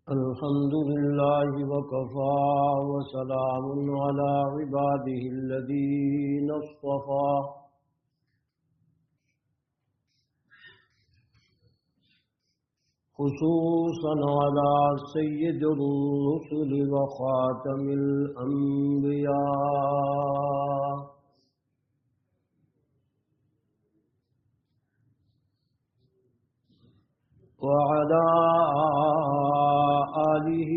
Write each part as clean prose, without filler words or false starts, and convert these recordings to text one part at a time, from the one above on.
الحمد لله وكفى وسلام على عباده الذين اصطفى خصوصا على سيد الرسل وخاتم الأنبياء وعلى آله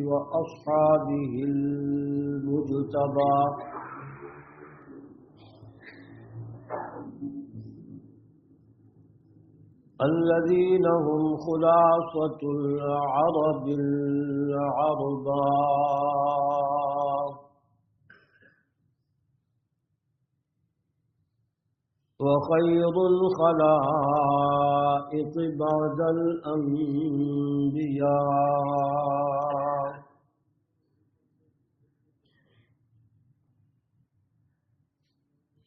وأصحابه المجتبى الذين هم خلاصة العرب العرباء وخير الخلائق بعد الأنبياء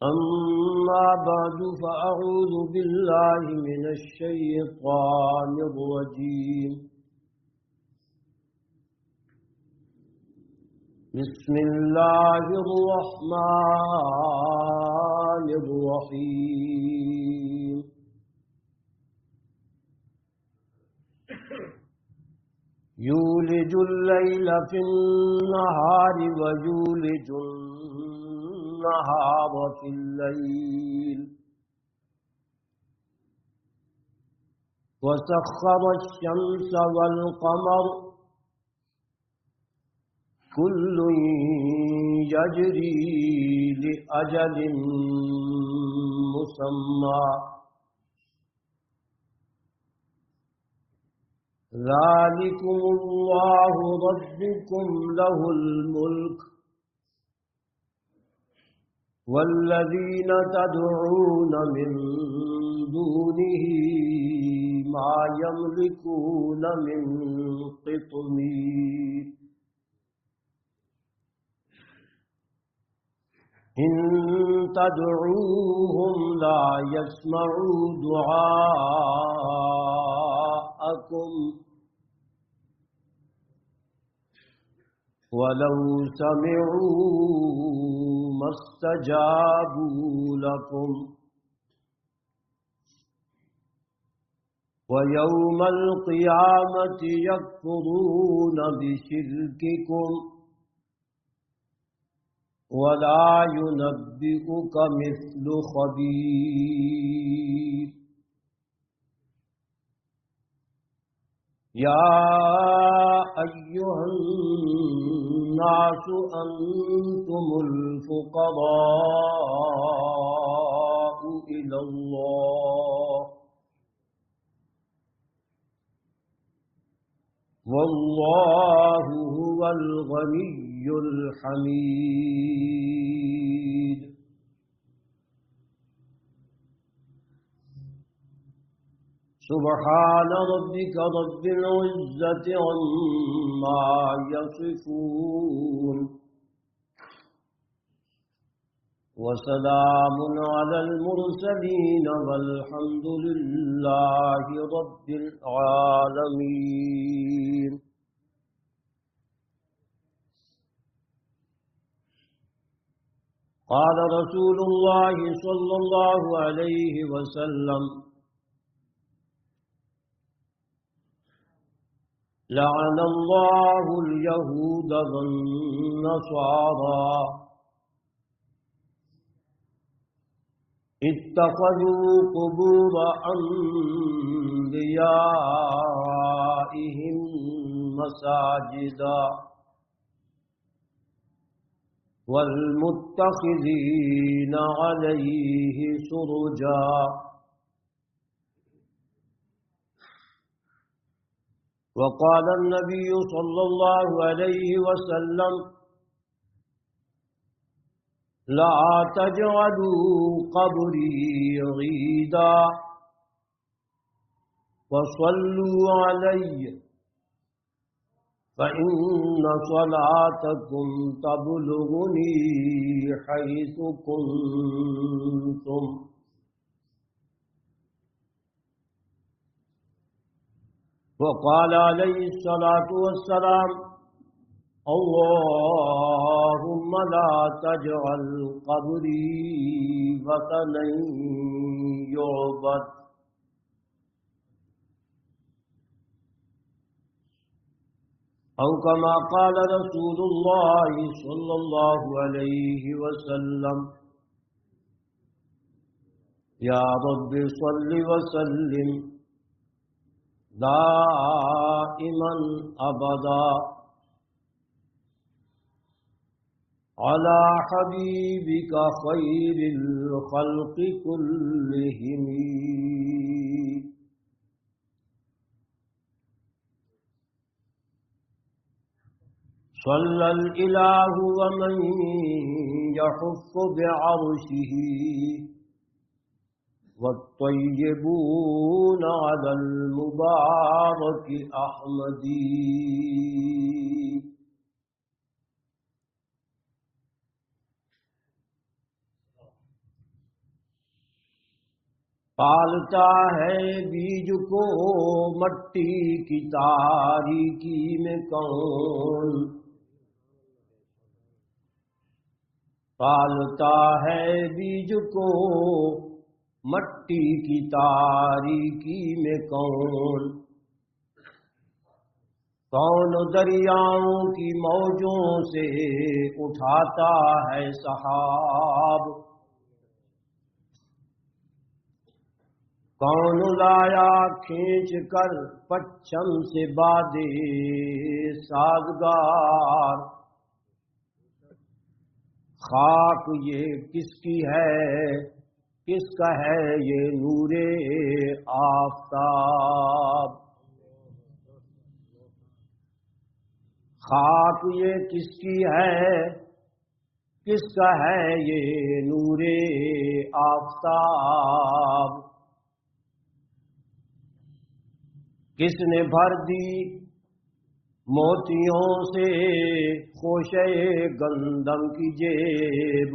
أما بعد فأعوذ بالله من الشيطان الرجيم بسم الله الرحمن الرحيم يولج الليل في النهار ويولج النهار في الليل وسخر الشمس والقمر كل يجري لأجل مسمى ذلكم الله ربكم له الملك والذين تدعون من دونه ما يملكون من قطمير إن تدعوهم لا يسمعوا دعاءكم ولو سمعوا ما استجابوا لكم ويوم القيامة يكفرون بشرككم ولا ينبئك مثل خبير يا أيها الناس أنتم الفقراء إلى الله والله هو الغني الحميد سبحان ربك رب العزة عما يصفون وسلام على المرسلين والحمد لله رب العالمين قال رسول الله صلى الله عليه وسلم لعن الله اليهود والنصارى اتخذوا قبور أنبيائهم مساجدا والمتخذين عليه سرجا وقال النبي صلى الله عليه وسلم لا تجعلوا قبري عيدا وصلوا علي فإن صلاتكم تبلغني حيث كنتم وقال عليه الصلاة والسلام: اللهم لا تجعل قبري وثنا يعبد. أو كما قال رسول الله صلى الله عليه وسلم: يا رب صل وسلم دائما أبدا على حبيبك خير الخلق كلهم. صلى الإله ومن يحف بعرشه والطيبون على المبارك أحمدي. پالتا ہے بیج کو مٹی کی تاریکی میں کون، پالتا ہے بیج کو مٹی کی تاریکی میں کون، کون دریاؤں کی موجوں سے اٹھاتا ہے سحاب، کون لایا کھینچ کر پچھم سے بادے سازگار، خاک یہ کس کی ہے کس کا ہے یہ نور آفتاب، خاک یہ کس کی ہے کس کا ہے یہ نور آفتاب، کس نے بھر دی موتیوں سے خوشے گندم کی جیب،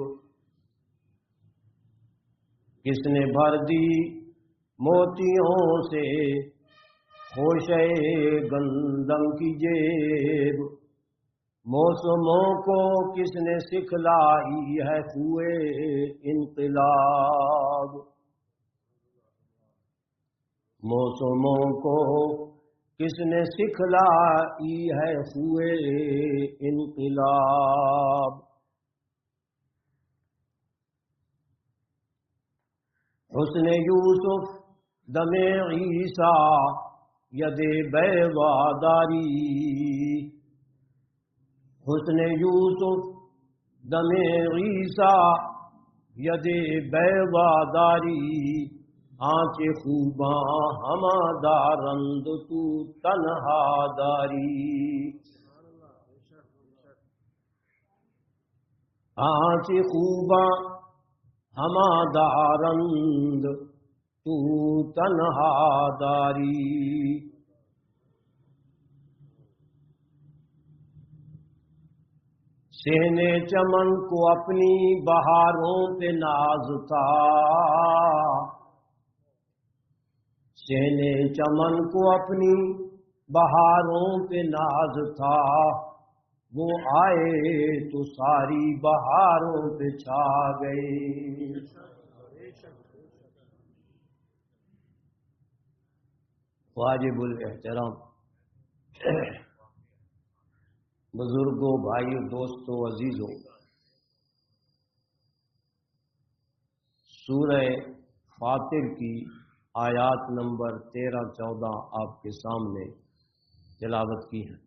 کس نے بھر دی موتیوں سے خوشے گندم کی جیب، موسموں کو کس نے سکھلائی ہے خوئے انقلاب، موسموں کو کس نے سکھلائی ہے خوئے انقلاب، حسن یوسف دم عیسیٰ ید بیضاداری، حسن یوسف دم عیسیٰ ید بیضاداری، آنچ خوباں ہما دارند تو تنہا داری، آنچ خوباں ہما دارند تو تنہا داری، سہنے چمن کو اپنی بہاروں پہ ناز تھا، سہنے چمن کو اپنی بہاروں پہ ناز تھا، وہ آئے تو ساری بہاروں پہ چھا گئے، واجب الاحترام بزرگوں، بھائیوں، دوستوں، عزیزوں، سورہ فاطر کی آیات نمبر 13-14 آپ کے سامنے تلاوت کی ہیں۔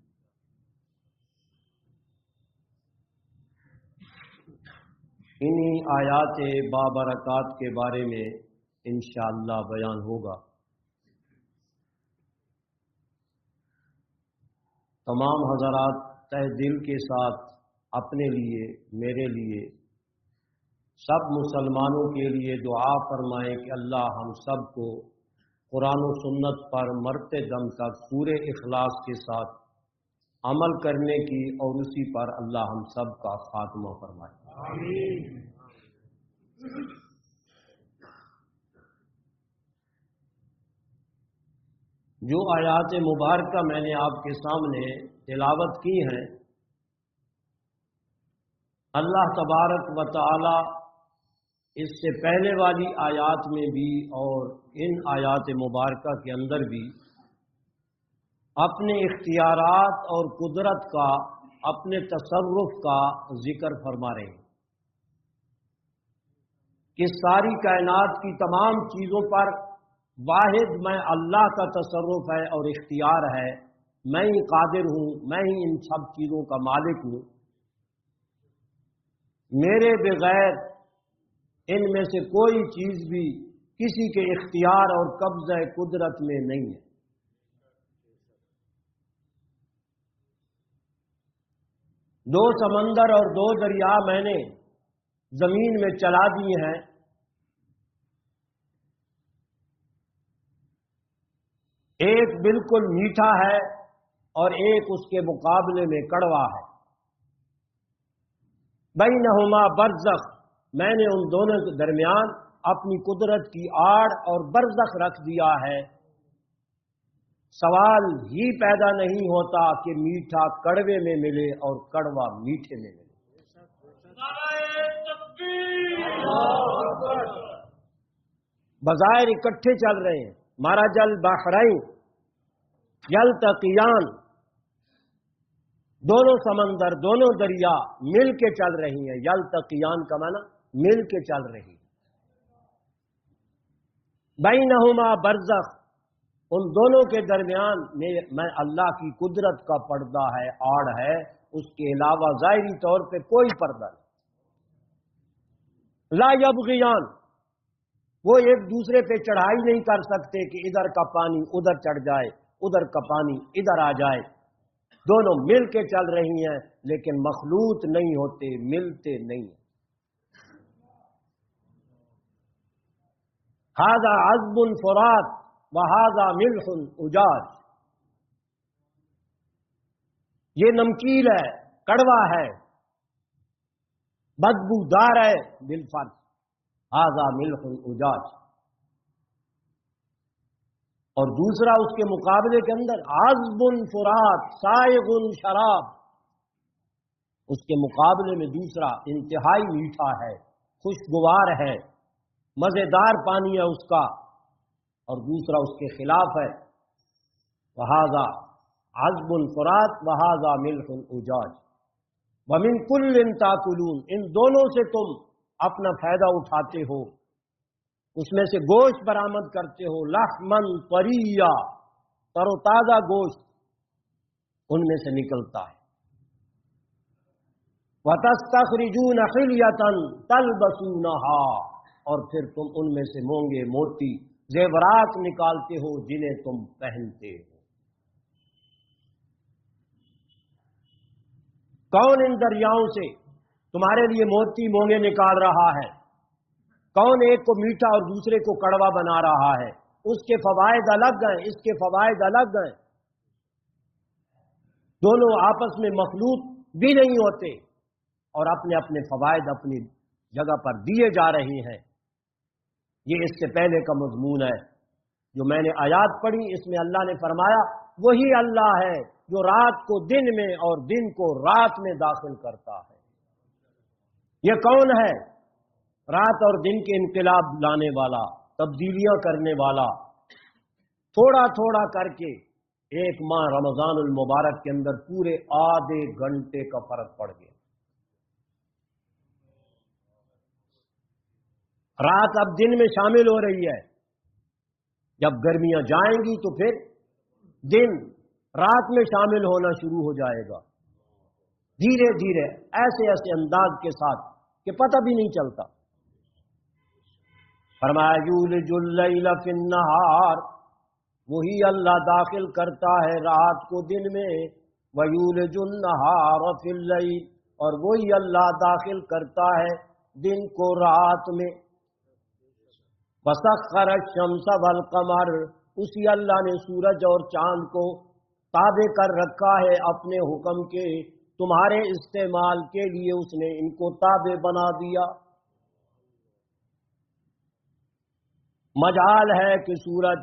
انہی آیات بابرکات کے بارے میں انشاءاللہ بیان ہوگا۔ تمام حضرات تہ دل کے ساتھ اپنے لیے، میرے لیے، سب مسلمانوں کے لیے دعا فرمائیں کہ اللہ ہم سب کو قرآن و سنت پر مرتے دم تک پورے اخلاص کے ساتھ عمل کرنے کی اور اسی پر اللہ ہم سب کا خاتمہ فرمائے۔ آمین۔ جو آیات مبارکہ میں نے آپ کے سامنے تلاوت کی ہیں، اللہ تبارک و تعالی اس سے پہلے والی آیات میں بھی اور ان آیات مبارکہ کے اندر بھی اپنے اختیارات اور قدرت کا، اپنے تصرف کا ذکر فرما رہے ہیں کہ ساری کائنات کی تمام چیزوں پر واحد میں اللہ کا تصرف ہے اور اختیار ہے، میں ہی قادر ہوں، میں ہی ان سب چیزوں کا مالک ہوں، میرے بغیر ان میں سے کوئی چیز بھی کسی کے اختیار اور قبضہ قدرت میں نہیں ہے۔ دو سمندر اور دو دریا میں نے زمین میں چلا دیے ہیں، ایک بالکل میٹھا ہے اور ایک اس کے مقابلے میں کڑوا ہے۔ بینہما برزخ، میں نے ان دونوں کے درمیان اپنی قدرت کی آڑ اور برزخ رکھ دیا ہے۔ سوال ہی پیدا نہیں ہوتا کہ میٹھا کڑوے میں ملے اور کڑوا میٹھے میں ملے۔ بظاہر اکٹھے چل رہے ہیں، مرج البحرین یلتقیان، دونوں سمندر، دونوں دریا مل کے چل رہی ہیں۔ یلتقیان کا معنی مل کے چل رہی ہیں۔ بینہما برزخ، ان دونوں کے درمیان میں اللہ کی قدرت کا پردہ ہے، آڑ ہے، اس کے علاوہ ظاہری طور پہ کوئی پردہ نہیں۔ لا یبغیان، وہ ایک دوسرے پہ چڑھائی نہیں کر سکتے کہ ادھر کا پانی ادھر چڑھ جائے، ادھر کا پانی ادھر آ جائے۔ دونوں مل کے چل رہی ہیں لیکن مخلوط نہیں ہوتے، ملتے نہیں ہیں۔ ھذا عذب فرات وھذا ملح اجاج، یہ نمکین ہے، کڑوا ہے، بدبودار ہے بالفرض۔ ھذا ملح اجاج، اور دوسرا اس کے مقابلے کے اندر عذب فرات سائغ شراب، اس کے مقابلے میں دوسرا انتہائی میٹھا ہے، خوشگوار ہے، مزیدار پانی ہے اس کا، اور دوسرا اس کے خلاف ہے۔ وھذا عذب فرات وھذا ملح اجاج ومن کل تاکلون، ان دونوں سے تم اپنا فائدہ اٹھاتے ہو، اس میں سے گوشت برآمد کرتے ہو، لحمن طریا، تر و تازہ گوشت ان میں سے نکلتا ہے۔ وَتَسْتَخْرِجُونَ حِلْيَةً تَلْبَسُونَهَا، اور پھر تم ان میں سے مونگے موتی زیورات نکالتے ہو جنہیں تم پہنتے ہو۔ کون ان دریاؤں سے تمہارے لیے موتی مونگے نکال رہا ہے؟ کون ایک کو میٹھا اور دوسرے کو کڑوا بنا رہا ہے؟ اس کے فوائد الگ ہیں، اس کے فوائد الگ ہیں، دونوں آپس میں مخلوط بھی نہیں ہوتے، اور اپنے اپنے فوائد اپنی جگہ پر دیے جا رہے ہیں۔ یہ اس سے پہلے کا مضمون ہے جو میں نے آیات پڑھی، اس میں اللہ نے فرمایا وہی اللہ ہے جو رات کو دن میں اور دن کو رات میں داخل کرتا ہے۔ یہ کون ہے؟ رات اور دن کے انقلاب لانے والا، تبدیلیاں کرنے والا۔ تھوڑا تھوڑا کر کے ایک ماہ رمضان المبارک کے اندر پورے آدھے گھنٹے کا فرق پڑ گیا۔ رات اب دن میں شامل ہو رہی ہے، جب گرمیاں جائیں گی تو پھر دن رات میں شامل ہونا شروع ہو جائے گا، دھیرے دھیرے ایسے ایسے انداز کے ساتھ کہ پتہ بھی نہیں چلتا۔ فرمایا یولج اللیل فی النہار، وہی اللہ داخل کرتا ہے رات کو دن میں، ویولج النہار فی اللیل، اور وہی اللہ داخل کرتا ہے دن کو رات میں۔ وسخر الشمس والقمر، اسی اللہ نے سورج اور چاند کو تابع کر رکھا ہے اپنے حکم کے، تمہارے استعمال کے لیے اس نے ان کو تابع بنا دیا۔ مجال ہے کہ سورج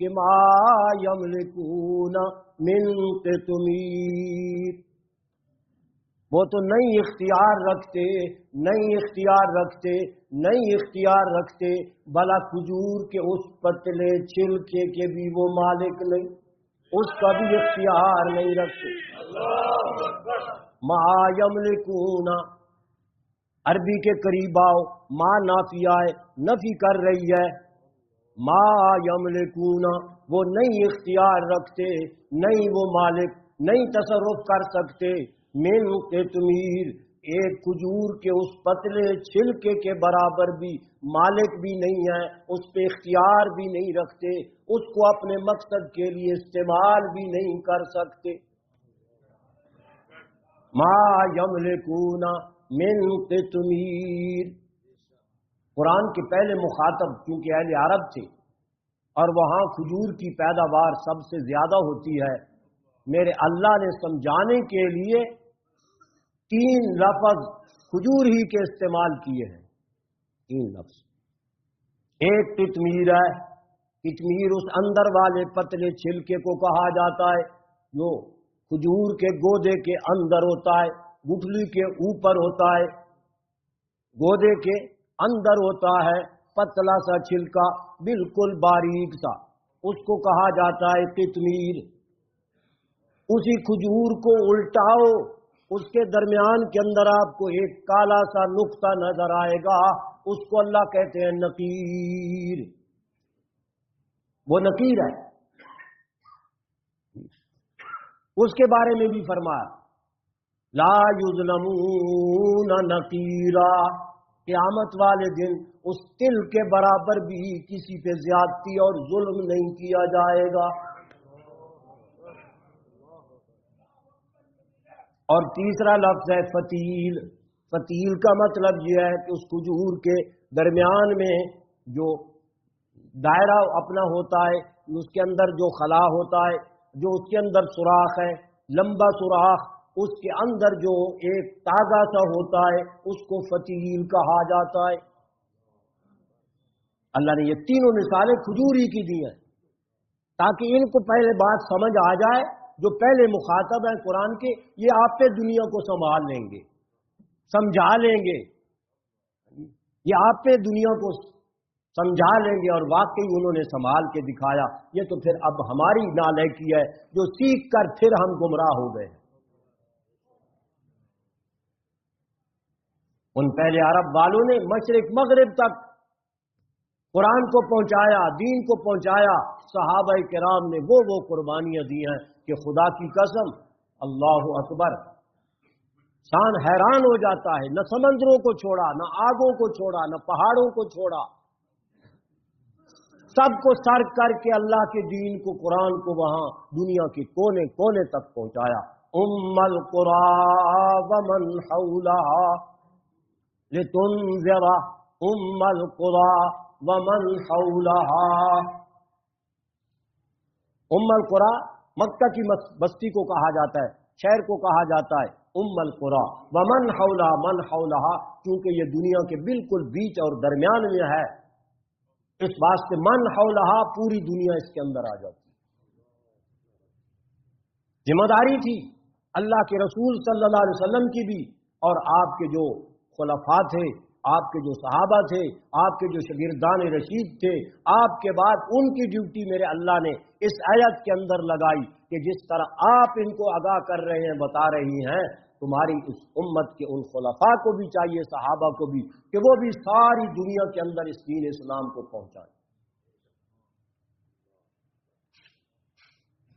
کہ ما یملکون من قطمیر، وہ تو نہیں اختیار رکھتے بلا کھجور کے اس پتلے چھلکے کے بھی وہ مالک نہیں، اس کا بھی اختیار نہیں رکھتے۔ ما یملکون، عربی کے قریب آؤ، ما نافیہ ہے، نفی کر رہی ہے۔ ما یملکون، وہ نہیں اختیار رکھتے، نہیں وہ مالک، نہیں تصرف کر سکتے، من قطمیر، ایک کھجور کے اس پتلے چھلکے کے برابر بھی مالک بھی نہیں ہے، اس پہ اختیار بھی نہیں رکھتے، اس کو اپنے مقصد کے لیے استعمال بھی نہیں کر سکتے۔ ما یملکون من قطمیر، قرآن کے پہلے مخاطب کیونکہ اہل عرب تھے اور وہاں کھجور کی پیداوار سب سے زیادہ ہوتی ہے، میرے اللہ نے سمجھانے کے لیے 3 لفظ کھجور ہی کے استعمال کیے ہیں، 3 لفظ۔ ایک قطمیر ہے، قطمیر اس اندر والے پتلے چھلکے کو کہا جاتا ہے جو کھجور کے گودے کے اندر ہوتا ہے، گٹھلی کے اوپر ہوتا ہے، گودے کے اندر ہوتا ہے، پتلا سا چھلکا بالکل باریک سا، اس کو کہا جاتا ہے قطمیر۔ اسی کھجور کو الٹاؤ، اس کے درمیان کے اندر آپ کو ایک کالا سا نقطہ نظر آئے گا، اس کو اللہ کہتے ہیں نقیر، وہ نقیر ہے۔ اس کے بارے میں بھی فرمایا لا یظلمون نقیرا، قیامت والے دن اس تل کے برابر بھی کسی پہ زیادتی اور ظلم نہیں کیا جائے گا۔ اور تیسرا لفظ ہے فتیل۔ فتیل کا مطلب یہ ہے کہ اس کھجور کے درمیان میں جو دائرہ اپنا ہوتا ہے، اس کے اندر جو خلا ہوتا ہے، جو اس کے اندر سوراخ ہے، لمبا سوراخ، اس کے اندر جو ایک تاگا سا ہوتا ہے، اس کو فتیل کہا جاتا ہے۔ اللہ نے یہ تینوں مثالیں کھجور ہی کی دی ہیں تاکہ ان کو پہلے بات سمجھ آ جائے، جو پہلے مخاطب ہیں قرآن کے، یہ آپ پہ دنیا کو سنبھال لیں گے، سمجھا لیں گے، یہ آپ پہ دنیا کو سمجھا لیں گے، اور واقعی انہوں نے سنبھال کے دکھایا۔ یہ تو پھر اب ہماری نالائکی ہے جو سیکھ کر پھر ہم گمراہ ہو گئے۔ ان پہلے عرب والوں نے مشرق مغرب تک قرآن کو پہنچایا، دین کو پہنچایا، صحابہ کرام نے وہ قربانیاں دی ہیں کہ خدا کی قسم، اللہ اکبر، انسان حیران ہو جاتا ہے، نہ سمندروں کو چھوڑا، نہ آگوں کو چھوڑا، نہ پہاڑوں کو چھوڑا، سب کو سر کر کے اللہ کے دین کو، قرآن کو وہاں دنیا کے کونے کونے تک پہنچایا۔ القری ومن حولها لتنذر القری ومن حولها۔ القری مکہ کی بستی کو کہا جاتا ہے، شہر کو کہا جاتا ہے القری، ومن حولها، من حولها کیونکہ یہ دنیا کے بالکل بیچ اور درمیان میں ہے، اس واسطے من حولہا، پوری دنیا اس کے اندر آ جاتی۔ ذمہ داری تھی اللہ کے رسول صلی اللہ علیہ وسلم کی بھی، اور آپ کے جو خلفاء تھے، آپ کے جو صحابہ تھے، آپ کے جو شاگردان رشید تھے، آپ کے بعد ان کی ڈیوٹی میرے اللہ نے اس آیت کے اندر لگائی کہ جس طرح آپ ان کو آگاہ کر رہے ہیں، بتا رہی ہیں، تمہاری اس امت کے ان خلفاء کو بھی چاہیے، صحابہ کو بھی، کہ وہ بھی ساری دنیا کے اندر اس دین اسلام کو پہنچائیں۔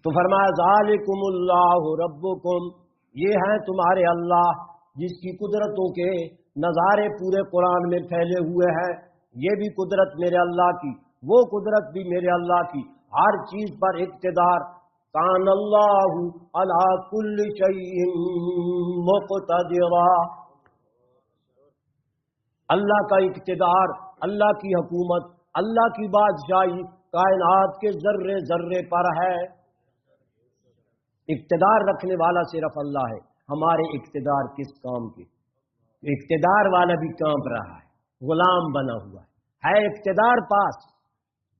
تو فرمایا ذالکم اللہ ربکم، یہ ہیں تمہارے اللہ جس کی قدرتوں کے نظارے پورے قرآن میں پھیلے ہوئے ہیں۔ یہ بھی قدرت میرے اللہ کی، وہ قدرت بھی میرے اللہ کی، ہر چیز پر اقتدار۔ کان اللہ علی کل شیء مقتدرا، اللہ کا اقتدار، اللہ کی حکومت، اللہ کی بادشاہی کائنات کے ذرے ذرے پر ہے۔ اقتدار رکھنے والا صرف اللہ ہے۔ ہمارے اقتدار کس کام کے؟ اقتدار والا بھی کانپ رہا ہے، غلام بنا ہوا ہے اقتدار پاس،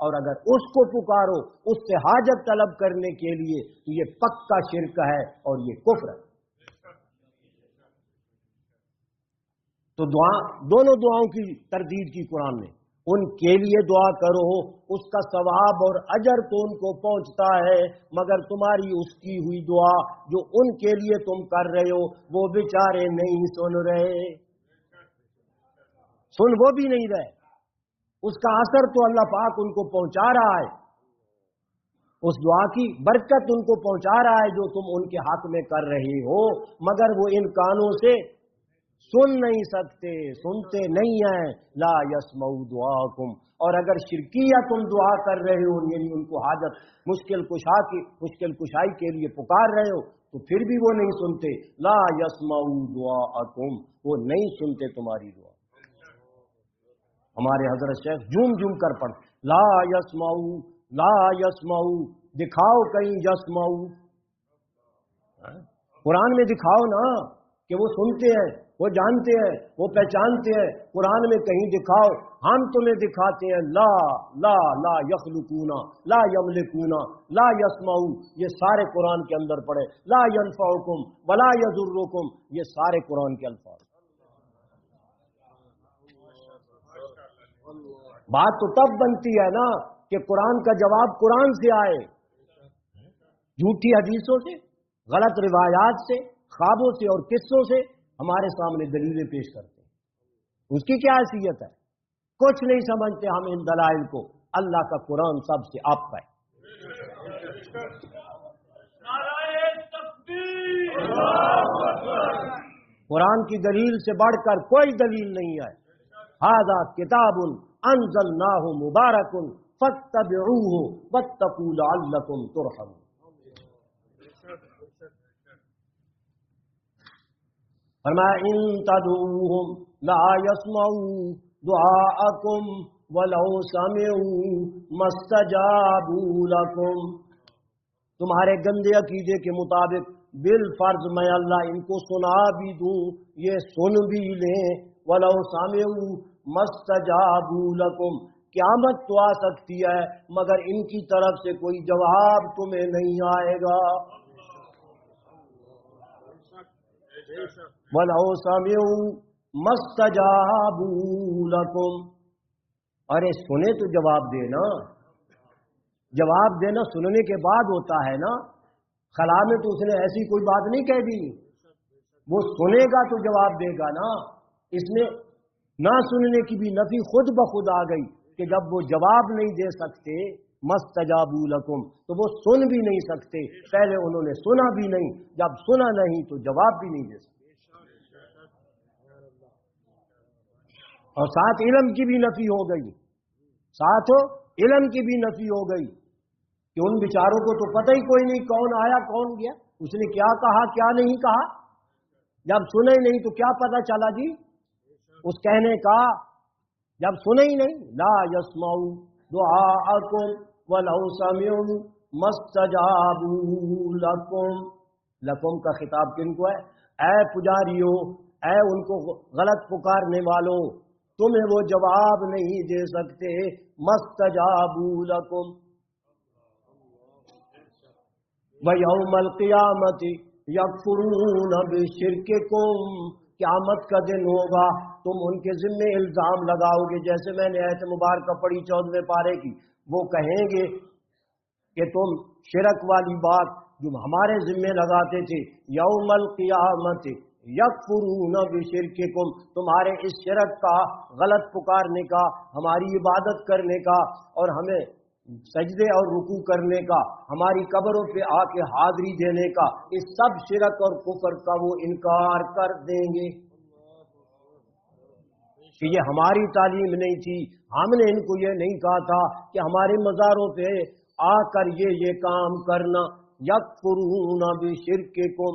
اور اگر اس کو پکارو اس سے حاجت طلب کرنے کے لیے تو یہ پکا شرک ہے اور یہ کفر ہے۔ تو دونوں دعاؤں کی تردید کی قرآن نے، ان کے لیے دعا کرو، اس کا ثواب اور اجر تو ان کو پہنچتا ہے، مگر تمہاری اس کی ہوئی دعا جو ان کے لیے تم کر رہے ہو وہ بیچارے نہیں سن رہے، سن وہ بھی نہیں رہے، اس کا اثر تو اللہ پاک ان کو پہنچا رہا ہے، اس دعا کی برکت ان کو پہنچا رہا ہے جو تم ان کے حق میں کر رہے ہو، مگر وہ ان کانوں سے سن نہیں سکتے، سنتے نہیں ہیں۔ لا یسمعوا دعاکم، اور اگر شرکیہ تم دعا کر رہے ہو، یعنی ان کو حاجت مشکل کشائی کے لیے پکار رہے ہو، تو پھر بھی وہ نہیں سنتے۔ لا یسمعوا دعاکم، وہ نہیں سنتے تمہاری دعا۔ ہمارے حضرت شیخ جھوم جھوم کر پڑھ، لا یسمعوا لا یسمعوا، دکھاؤ کہیں یسمعوا، قرآن میں دکھاؤ نا کہ وہ سنتے ہیں، وہ جانتے ہیں، وہ پہچانتے ہیں، قرآن میں کہیں دکھاؤ، ہم تمہیں دکھاتے ہیں۔ لا لا لا یخلقون، لا یملکون، لا یسمعون، یہ سارے قرآن کے اندر پڑھے، لا ینفعکم ولا یضرکم، یہ سارے قرآن کے الفاظ۔ بات تو تب بنتی ہے نا کہ قرآن کا جواب قرآن سے آئے، جھوٹی حدیثوں سے، غلط روایات سے، خوابوں سے اور قصوں سے ہمارے سامنے دلیلیں پیش کرتے ہیں، اس کی کیا حیثیت ہے؟ کچھ نہیں سمجھتے ہم ان دلائل کو۔ اللہ کا قرآن سب سے آپ کا ہے۔ قرآن کی دلیل سے بڑھ کر کوئی دلیل نہیں ہے۔ ھذا کتاب انزلناہ مبارک فاتبعوہ واتقوا لعلکم ترحمون۔ فرمایا ان تدعوہم لا یسمعوا دعاءکم ولو سمعوا ما استجابوا لکم، تمہارے گندے عقیدے کے مطابق بالفرض میں اللہ ان کو سنا بھی دوں، یہ سن بھی لیں، ولو سمعوا ما استجابوا لکم، قیامت تو آ سکتی ہے مگر ان کی طرف سے کوئی جواب تمہیں نہیں آئے گا۔ وَلَوْ سَمِعُوا مَا اسْتَجَابُوا لَكُمْ، ارے سنے تو جواب دینا، جواب دینا سننے کے بعد ہوتا ہے نا، خلا میں تو اس نے ایسی کوئی بات نہیں کہہ دی، وہ سنے گا تو جواب دے گا نا۔ اس میں نہ سننے کی بھی نفی خود بخود آ گئی کہ جب وہ جواب نہیں دے سکتے مستجابوا لکم، تو وہ سن بھی نہیں سکتے، پہلے انہوں نے سنا بھی نہیں، جب سنا نہیں تو جواب بھی نہیں دے سکتے۔ اور ساتھ علم کی بھی نفی ہو گئی، ساتھ علم کی بھی نفی ہو گئی کہ ان بیچاروں کو تو پتہ ہی کوئی نہیں کون آیا کون گیا، اس نے کیا کہا کیا نہیں کہا، جب سنے ہی نہیں تو کیا پتہ چلا جی اس کہنے کا، جب سنے ہی نہیں۔ لا یسمعوا دعاءکم ولو سمعوا ما استجابوا لکم، لکم کا خطاب کن کو ہے؟ اے پجاریو، اے ان کو غلط پکارنے والوں، تمہیں وہ جواب نہیں دے سکتے، مستجابوا لکم۔ وَيَوْمَ الْقِيَامَةِ يَكْفُرُونَ بِشِرْكِكُمْ، قیامت کا دن ہوگا تم ان کے ذمے الزام لگاؤ گے، جیسے میں نے آیت مبارکہ پڑھی 14ویں پارے کی، وہ کہیں گے کہ تم شرک والی بات جو ہمارے ذمے لگاتے تھے، یوم القیامت یکفرون بشرککم، تمہارے اس شرک کا، غلط پکارنے کا، ہماری عبادت کرنے کا اور ہمیں سجدے اور رکوع کرنے کا، ہماری قبروں پہ آ کے حاضری دینے کا، اس سب شرک اور کفر کا وہ انکار کر دیں گے کہ یہ ہماری تعلیم نہیں تھی، ہم نے ان کو یہ نہیں کہا تھا کہ ہمارے مزاروں پہ آ کر یہ کام کرنا۔ یکفرون بشرککم،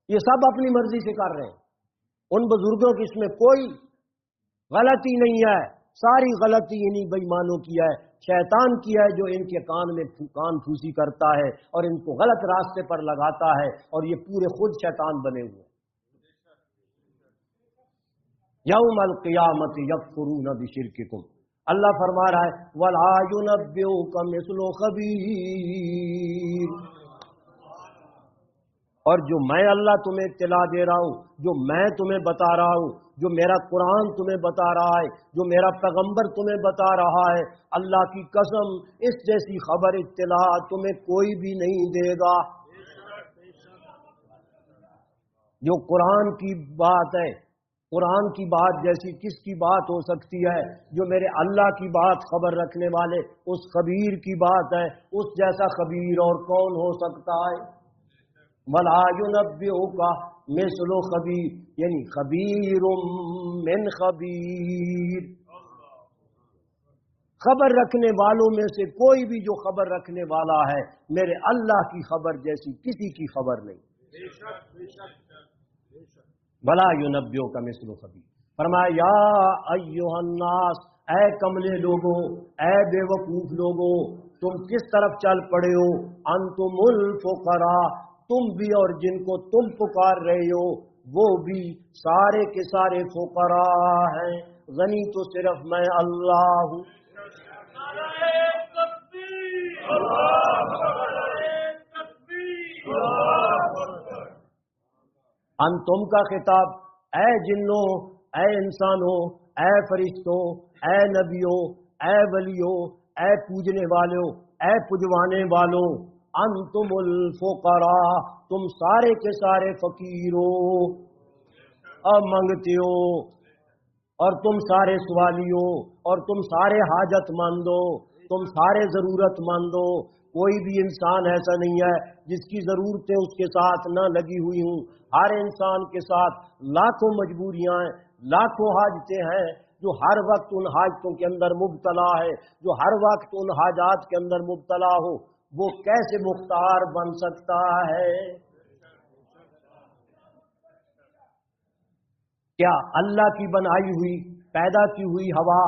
یہ سب اپنی مرضی سے کر رہے ہیں، ان بزرگوں کی اس میں کوئی غلطی نہیں ہے، ساری غلطی انہی بے ایمانوں کی ہے، شیطان کی ہے جو ان کے کان میں کان پھوسی کرتا ہے اور ان کو غلط راستے پر لگاتا ہے، اور یہ پورے خود شیطان بنے ہوئے۔ یوم القیامت یکفرون بشرککم، اللہ فرما رہا ہے وَلَا يُنَبِّئُكَ مِثْلُ خَبِيرٍ، اور جو میں اللہ تمہیں اطلاع دے رہا ہوں، جو میں تمہیں بتا رہا ہوں، جو میرا قرآن تمہیں بتا رہا ہے، جو میرا پیغمبر تمہیں بتا رہا ہے، اللہ کی قسم اس جیسی خبر اطلاع تمہیں کوئی بھی نہیں دے گا۔ جو قرآن کی بات ہے، قرآن کی بات جیسی کس کی بات ہو سکتی ہے؟ جو میرے اللہ کی بات خبر رکھنے والے اس خبیر کی بات ہے، اس جیسا خبیر اور کون ہو سکتا ہے؟ وَلَا يُنَبِّئُكَ مِثْلُ خَبِيرٍ، یعنی خبیر من خبیر، خبر رکھنے والوں میں سے کوئی بھی جو خبر رکھنے والا ہے، میرے اللہ کی خبر جیسی کسی کی خبر نہیں۔ وَلَا يُنَبِّئُكَ مِثْلُ خَبِيرٍ، فرمایا یا ایھا الناس، اے کملے لوگوں، اے بے وقوف لوگوں، تم کس طرف چل پڑے ہو؟ انتم الفقراء، تم بھی اور جن کو تم پکار رہے ہو وہ بھی سارے کے سارے فقراء ہیں، غنی تو صرف میں اللہ ہوں۔ انتم کا خطاب اے جنوں، اے انسانوں، اے فرشتوں، اے نبیوں، اے ولیوں، اے پوجنے والوں، اے پجوانے والوں، انتم الفقراء، تم سارے کے سارے فقیر ہو اور منگتے ہو، اور تم سارے سوالی ہو، اور تم سارے حاجت مند ہو، تم سارے ضرورت مند ہو۔ کوئی بھی انسان ایسا نہیں ہے جس کی ضرورتیں اس کے ساتھ نہ لگی ہوئی ہوں۔ ہر انسان کے ساتھ لاکھوں مجبوریاں ہیں، لاکھوں حاجتیں ہیں، جو ہر وقت ان حاجتوں کے اندر مبتلا ہے، جو ہر وقت ان حاجات کے اندر مبتلا ہو، وہ کیسے مختار بن سکتا ہے؟ کیا اللہ کی بنائی ہوئی پیدا کی ہوئی ہوا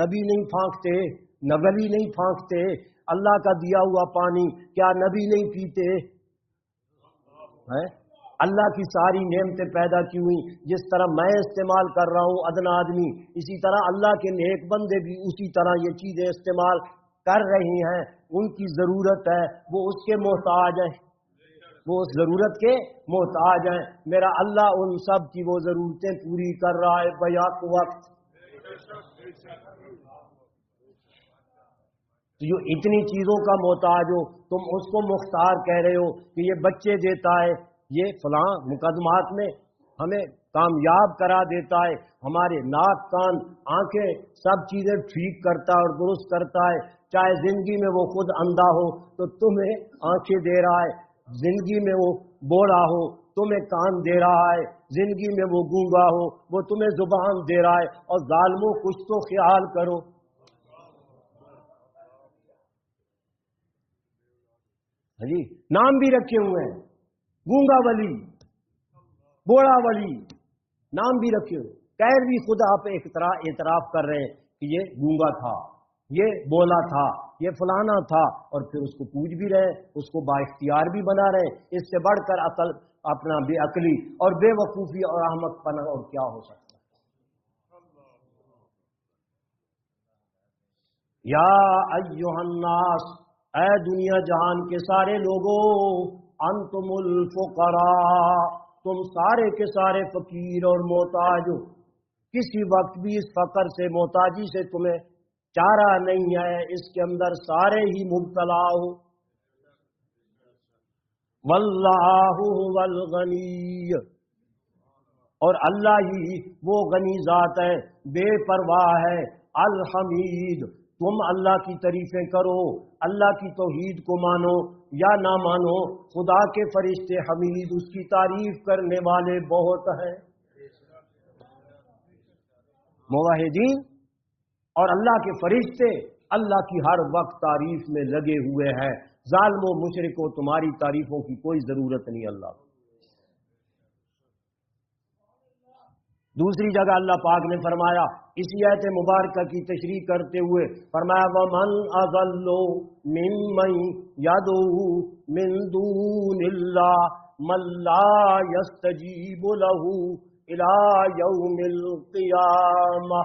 نبی نہیں پھانکتے، نبی نہیں پھانکتے؟ اللہ کا دیا ہوا پانی کیا نبی نہیں پیتے ہیں؟ اللہ کی ساری نعمتیں پیدا کی ہوئی، جس طرح میں استعمال کر رہا ہوں ادنا آدمی، اسی طرح اللہ کے نیک بندے بھی اسی طرح یہ چیزیں استعمال کر رہی ہیں۔ ان کی ضرورت ہے، وہ اس کے محتاج ہیں، وہ اس ضرورت کے محتاج ہیں۔ میرا اللہ ان سب کی وہ ضرورتیں پوری کر رہا ہے بیک وقت۔ تو جو اتنی چیزوں کا محتاج ہو، تم اس کو مختار کہہ رہے ہو کہ یہ بچے دیتا ہے، یہ فلاں مقدمات میں ہمیں کامیاب کرا دیتا ہے، ہمارے ناک کان آنکھیں سب چیزیں ٹھیک کرتا ہے اور درست کرتا ہے۔ چاہے زندگی میں وہ خود اندھا ہو تو تمہیں آنکھیں دے رہا ہے، زندگی میں وہ بوڑھا ہو تمہیں کان دے رہا ہے، زندگی میں وہ گونگا ہو وہ تمہیں زبان دے رہا ہے۔ اور ظالموں کچھ تو خیال کرو، جی نام بھی رکھے ہوئے ہیں، گونگا ولی، بوڑھا ولی، نام بھی رکھے ہوئے، خیر بھی خود آپ اعتراف کر رہے ہیں کہ یہ گونگا تھا، یہ بولا تھا، یہ فلانا تھا، اور پھر اس کو پوج بھی رہے، اس کو با اختیار بھی بنا رہے۔ اس سے بڑھ کر عقل اپنا بے عقلی اور بے وقوفی اور احمق پنا اور کیا ہو سکتا ہے؟ یا ایھا الناس، اے دنیا جہان کے سارے لوگوں، انتم الفقراء، تم سارے کے سارے فقیر اور محتاج ہو، کسی وقت بھی اس فقر سے محتاجی سے تمہیں چارہ نہیں ہے، اس کے اندر سارے ہی مبتلا ہو۔ واللہ هو الغنی، اور اللہ ہی وہ غنی ذات ہے، بے پرواہ ہے، الحمید، تم اللہ کی تعریفیں کرو، اللہ کی توحید کو مانو یا نہ مانو، خدا کے فرشتے حمید اس کی تعریف کرنے والے بہت ہیں۔ موحدین اور اللہ کے فرشتے اللہ کی ہر وقت تعریف میں لگے ہوئے ہیں۔ ظالموں مشرکوں، تمہاری تعریفوں کی کوئی ضرورت نہیں اللہ کو۔ دوسری جگہ اللہ پاک نے فرمایا اسی آیت مبارکہ کی تشریح کرتے ہوئے فرمایا وَمَنْ أَضَلُّ مِمَّنْ يَدْعُو مِنْ دُونِ اللَّهِ مَنْ لَا يَسْتَجِيبُ لَهُ إِلَى يَوْمِ الْقِيَامَةِ۔